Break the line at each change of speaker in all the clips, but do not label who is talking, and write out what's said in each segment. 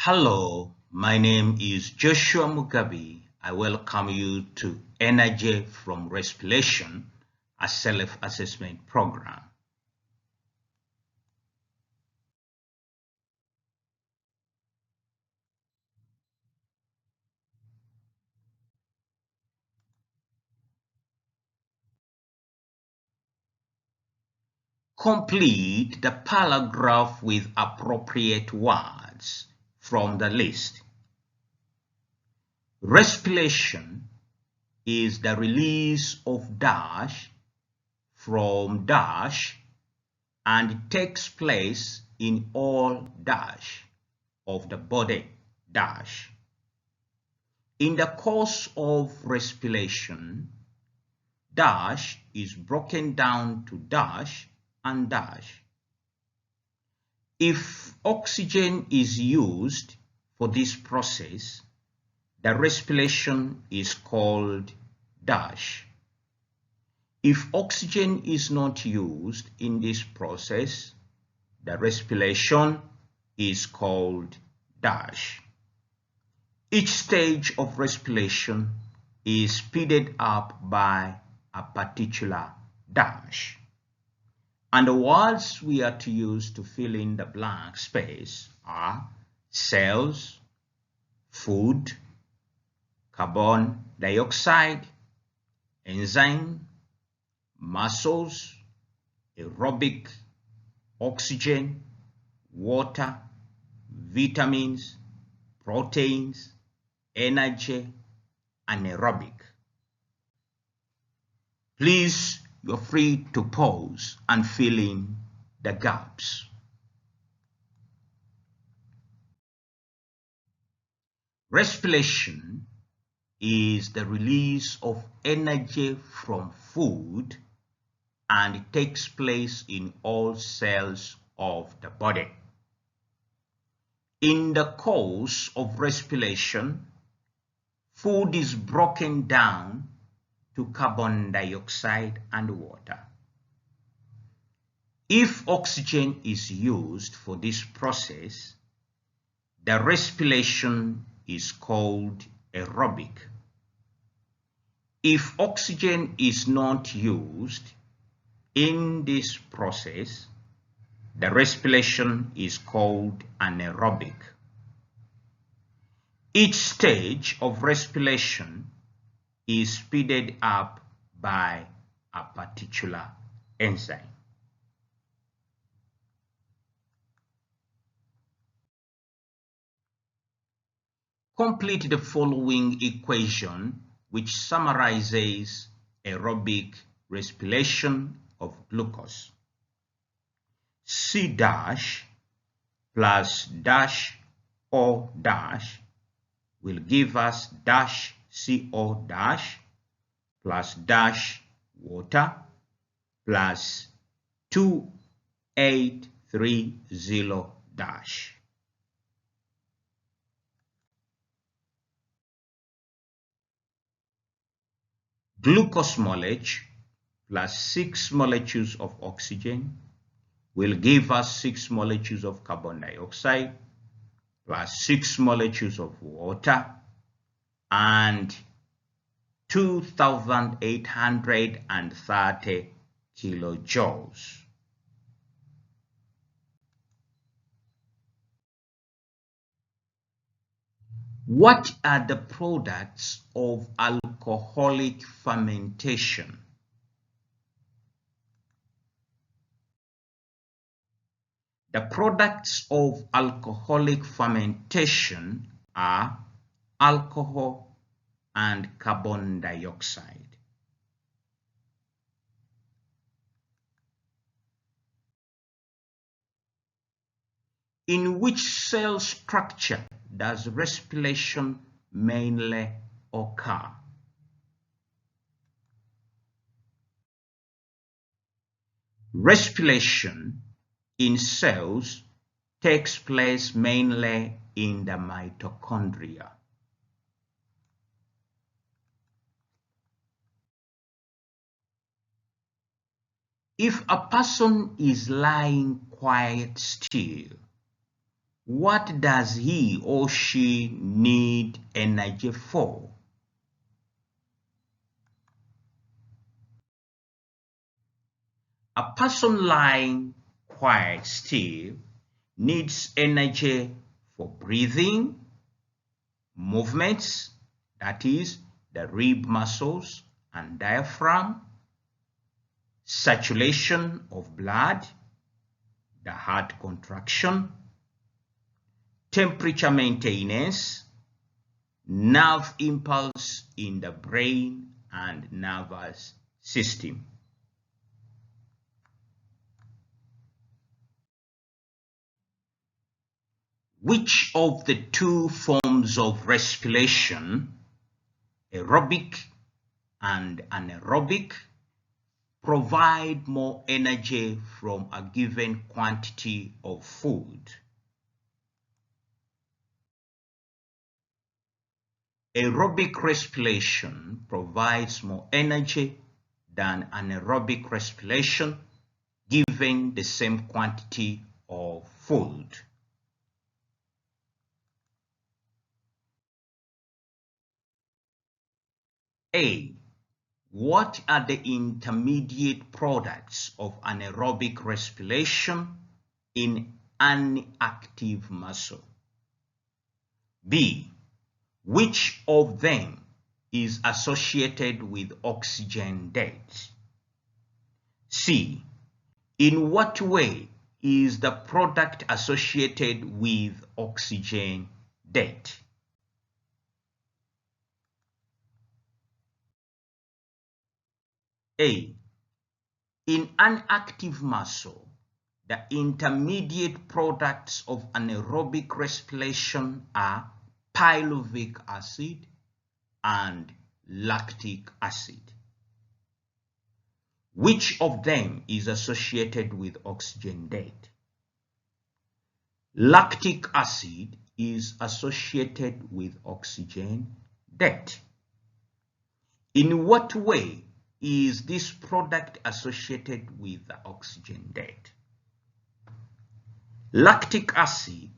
Hello, my name is Joshua Mugabi. I welcome you to Energy from Respiration, a self-assessment program. Complete the paragraph with appropriate words from the list. Respiration is the release of dash from dash and it takes place in all dash of the body dash. In the course of respiration, dash is broken down to dash and dash. If oxygen is used for this process, the respiration is called dash. If oxygen is not used in this process, the respiration is called dash. Each stage of respiration is speeded up by a particular dash. And the words we are to use to fill in the blank space are cells, food, carbon dioxide, enzyme, muscles, aerobic, oxygen, water, vitamins, proteins, energy, anaerobic. Please, you're free to pause and fill in the gaps. Respiration is the release of energy from food and it takes place in all cells of the body. In the course of respiration, food is broken down to carbon dioxide and water. If oxygen is used for this process, the respiration is called aerobic. If oxygen is not used in this process, the respiration is called anaerobic. Each stage of respiration is speeded up by a particular enzyme. Complete the following equation which summarizes aerobic respiration of glucose. C dash plus dash O dash will give us dash CO dash plus dash water plus 2830 dash. Glucose molecule plus 6 molecules of oxygen will give us 6 molecules of carbon dioxide plus 6 molecules of water and 2830 kilojoules. What are the products of alcoholic fermentation? The products of alcoholic fermentation are alcohol and carbon dioxide. In which cell structure does respiration mainly occur? Respiration in cells takes place mainly in the mitochondria. If a person is lying quite still, What does he or she need energy for? A person lying quiet still needs energy for breathing, movements, that is, the rib muscles and diaphragm, circulation of blood, the heart contraction, temperature maintenance, nerve impulse in the brain and nervous system. Which of the two forms of respiration, aerobic and anaerobic, provide more energy from a given quantity of food? Aerobic respiration provides more energy than anaerobic respiration given the same quantity of food. A. What are the intermediate products of anaerobic respiration in an active muscle? B. Which of them is associated with oxygen debt? C. In what way is the product associated with oxygen debt? A. In an active muscle, the intermediate products of anaerobic respiration are pyruvic acid and lactic acid. Which of them is associated with oxygen debt? Lactic acid is associated with oxygen debt. In what way is this product associated with the oxygen debt? Lactic acid,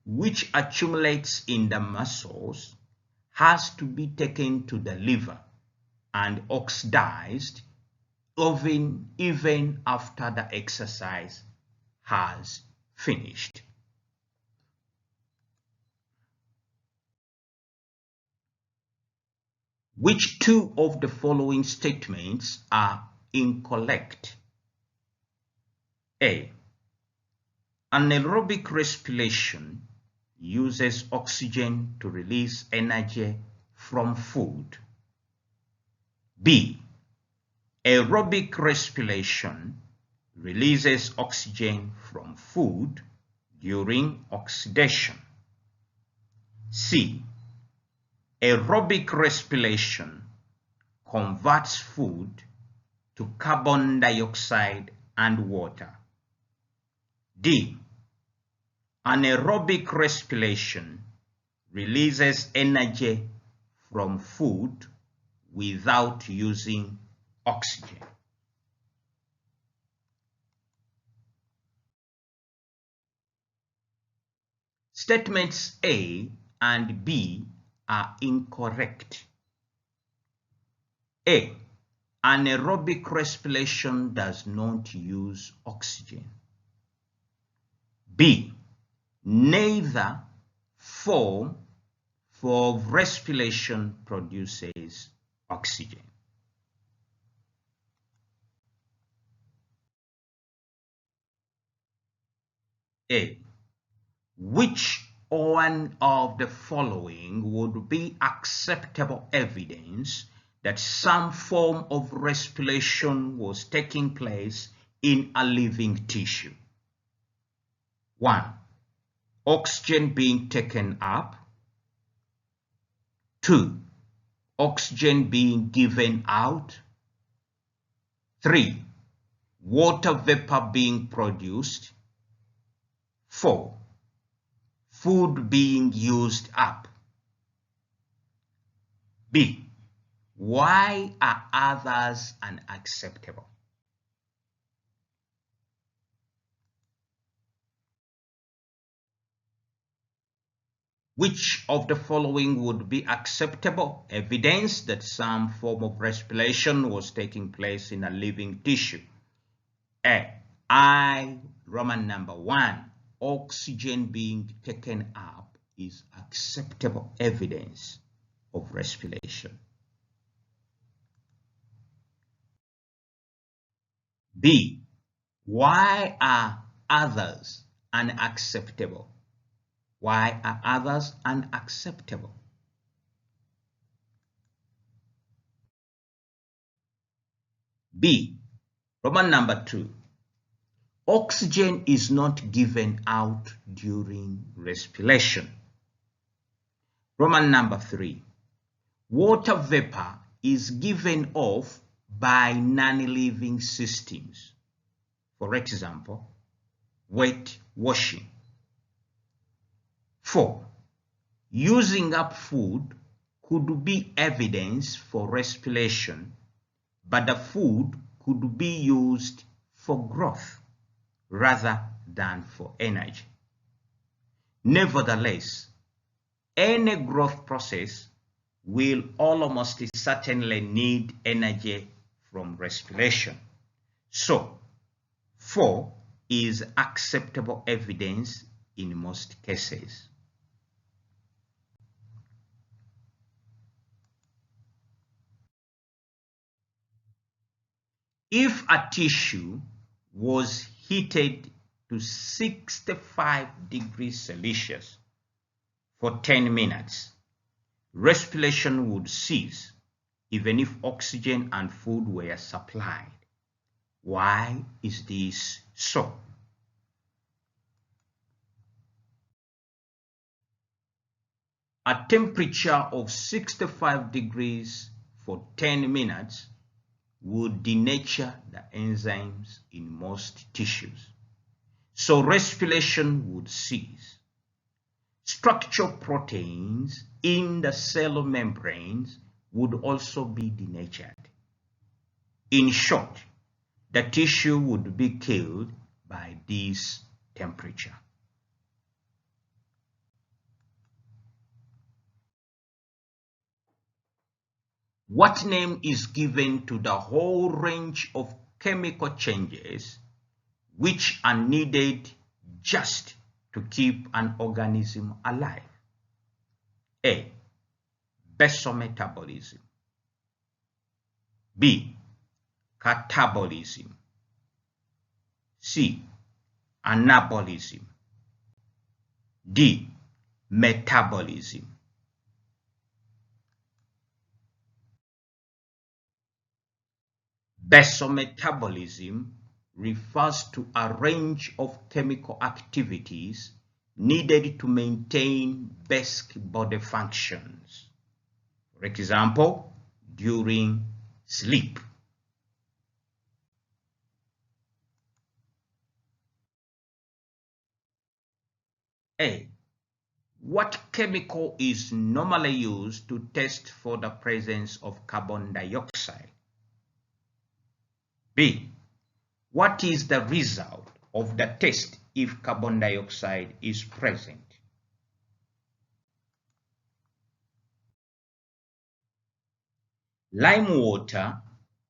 which accumulates in the muscles, has to be taken to the liver and oxidized even after the exercise has finished. Which two of the following statements are incorrect? A. Anaerobic respiration uses oxygen to release energy from food. B. Aerobic respiration releases oxygen from food during oxidation. C. Aerobic respiration converts food to carbon dioxide and water. D. Anaerobic respiration releases energy from food without using oxygen. Statements A and B are incorrect. A. Anaerobic respiration does not use oxygen. B. Neither form of respiration produces oxygen. A. Which one of the following would be acceptable evidence that some form of respiration was taking place in a living tissue? 1. Oxygen being taken up. 2. Oxygen being given out. 3. Water vapor being produced. 4. Food being used up. B. Why are others unacceptable? Which of the following would be acceptable evidence that some form of respiration was taking place in a living tissue? A. Roman number 1. Oxygen being taken up is acceptable evidence of respiration. B. Why are others unacceptable? Why are others unacceptable? B. Roman number 2. Oxygen is not given out during respiration. Roman number 3. Water vapor is given off by non-living systems. For example, wet washing. 4. Using up food could be evidence for respiration, but the food could be used for growth rather than for energy. Nevertheless, any growth process will almost certainly need energy from respiration. So, 4 is acceptable evidence in most cases. If a tissue was heated to 65 degrees Celsius for 10 minutes, respiration would cease even if oxygen and food were supplied. Why is this so? A temperature of 65 degrees for 10 minutes would denature the enzymes in most tissues, so respiration would cease. Structural proteins in the cell membranes would also be denatured. In short, the tissue would be killed by this temperature. What name is given to the whole range of chemical changes which are needed just to keep an organism alive? A. Basometabolism. B. Catabolism. C. Anabolism. D. Metabolism. Basometabolism refers to a range of chemical activities needed to maintain basic body functions. For example, during sleep. A. What chemical is normally used to test for the presence of carbon dioxide? B. What is the result of the test if carbon dioxide is present? Lime water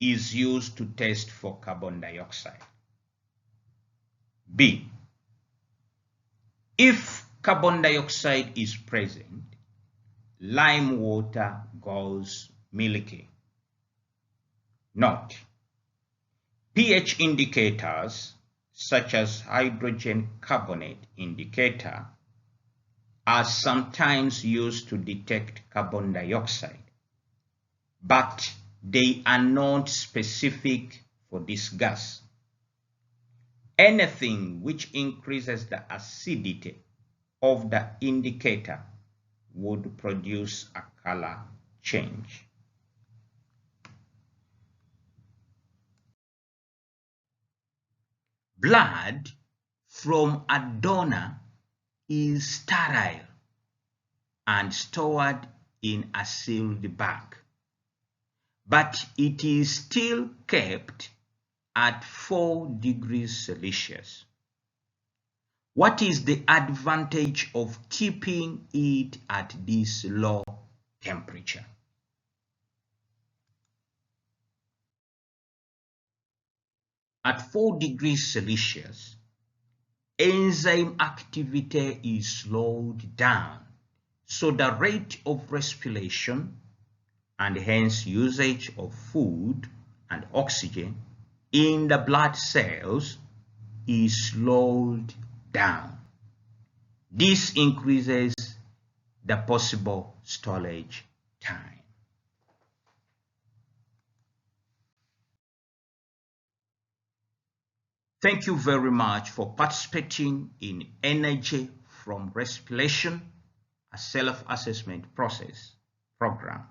is used to test for carbon dioxide. B. If carbon dioxide is present, lime water goes milky. Note: pH indicators such as hydrogen carbonate indicator are sometimes used to detect carbon dioxide, but they are not specific for this gas. Anything which increases the acidity of the indicator would produce a color change. Blood from a donor is sterile and stored in a sealed bag, but it is still kept at 4 degrees Celsius. What is the advantage of keeping it at this low temperature? At 4 degrees Celsius, enzyme activity is slowed down, so the rate of respiration and hence usage of food and oxygen in the blood cells is slowed down. This increases the possible storage time. Thank you very much for participating in Energy from Respiration, a self-assessment process program.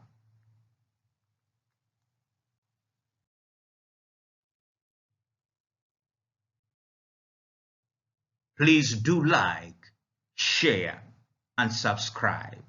Please do like, share, and subscribe.